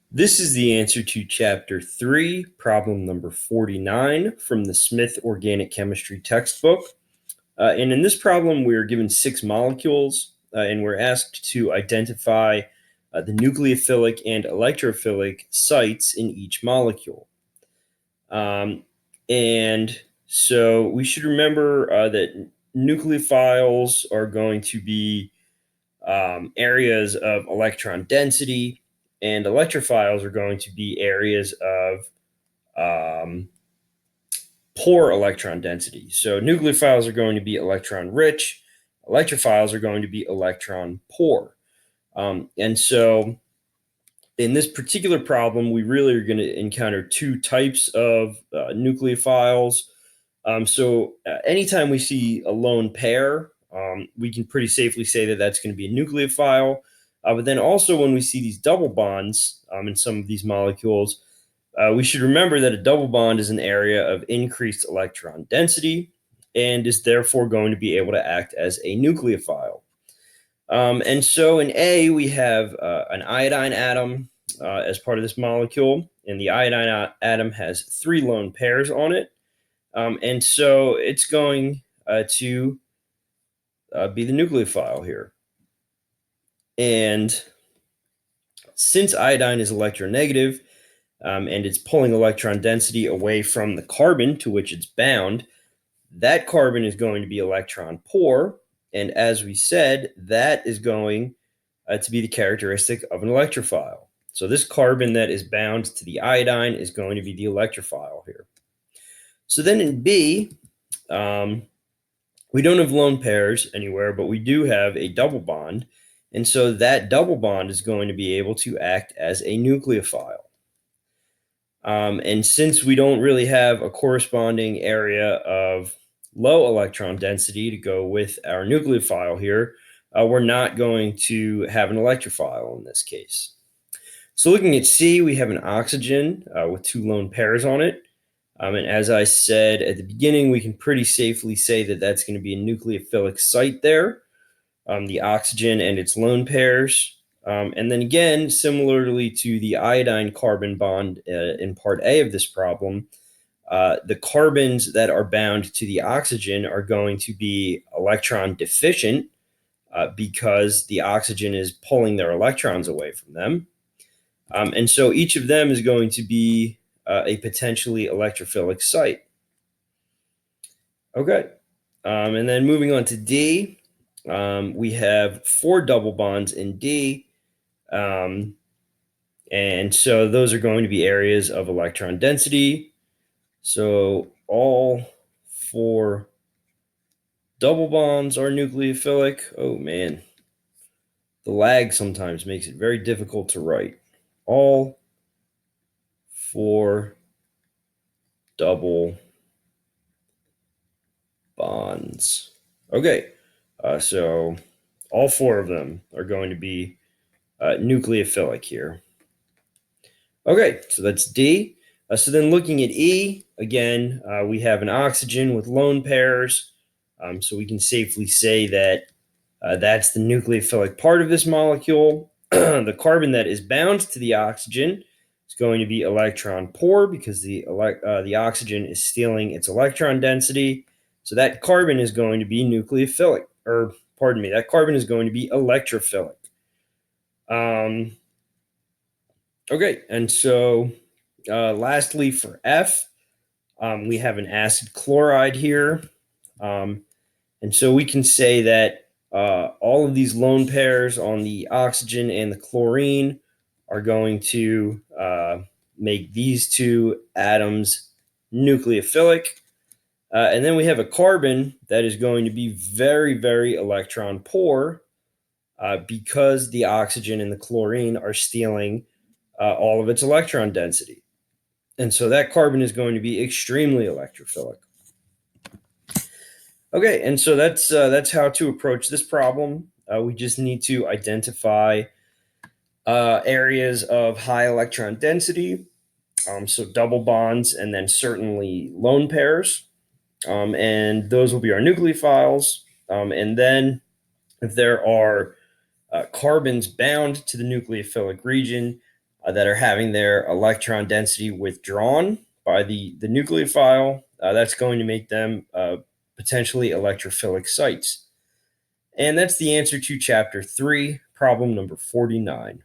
This is the answer to Chapter 3, problem number 49 from the Smith Organic Chemistry textbook. And in this problem, we are given 6 molecules, and we're asked to identify the nucleophilic and electrophilic sites in each molecule. And so we should remember that nucleophiles are going to be areas of electron density, and electrophiles are going to be areas of um, poor electron density. So nucleophiles are going to be electron rich, electrophiles are going to be electron poor. And so in this particular problem, we really are going to encounter two types of nucleophiles. Anytime we see a lone pair, we can pretty safely say that that's going to be a nucleophile. But then also when we see these double bonds in some of these molecules, we should remember that a double bond is an area of increased electron density and is therefore going to be able to act as a nucleophile. And so in A, we have an iodine atom as part of this molecule, and the iodine atom has 3 lone pairs on it. And so it's going to be the nucleophile here. And since iodine is electronegative and it's pulling electron density away from the carbon to which it's bound, that carbon is going to be electron poor. And as we said, that is going to be the characteristic of an electrophile. So this carbon that is bound to the iodine is going to be the electrophile here. So then in B, we don't have lone pairs anywhere, but we do have a double bond. And so that double bond is going to be able to act as a nucleophile. And since we don't really have a corresponding area of low electron density to go with our nucleophile here, we're not going to have an electrophile in this case. So looking at C, we have an oxygen with 2 lone pairs on it. And as I said at the beginning, we can pretty safely say that that's going to be a nucleophilic site there, the oxygen and its lone pairs. And then again, similarly to the iodine carbon bond in part A of this problem, the carbons that are bound to the oxygen are going to be electron deficient because the oxygen is pulling their electrons away from them. And so each of them is going to be a potentially electrophilic site. Okay. And then moving on to D, we have 4 double bonds in D. And so those are going to be areas of electron density. So all 4 double bonds are nucleophilic. Oh man, the lag sometimes makes it very difficult to write. All 4 double bonds. Okay, so all 4 of them are going to be nucleophilic here. Okay, so that's D. So then looking at E, again, we have an oxygen with lone pairs. So we can safely say that that's the nucleophilic part of this molecule. The carbon that is bound to the oxygen is going to be electron poor because the oxygen is stealing its electron density. So that carbon is going to be nucleophilic, or pardon me, that carbon is going to be electrophilic. Okay, and so lastly for F, we have an acid chloride here. And so we can say that all of these lone pairs on the oxygen and the chlorine are going to make these 2 atoms nucleophilic. And then we have a carbon that is going to be very, very electron poor because the oxygen and the chlorine are stealing all of its electron density. And so that carbon is going to be extremely electrophilic. Okay, and so that's how to approach this problem. We just need to identify areas of high electron density, so double bonds, and then certainly lone pairs. And those will be our nucleophiles. And then if there are carbons bound to the nucleophilic region, that are having their electron density withdrawn by the nucleophile. That's going to make them potentially electrophilic sites. And that's the answer to chapter 3, problem number 49.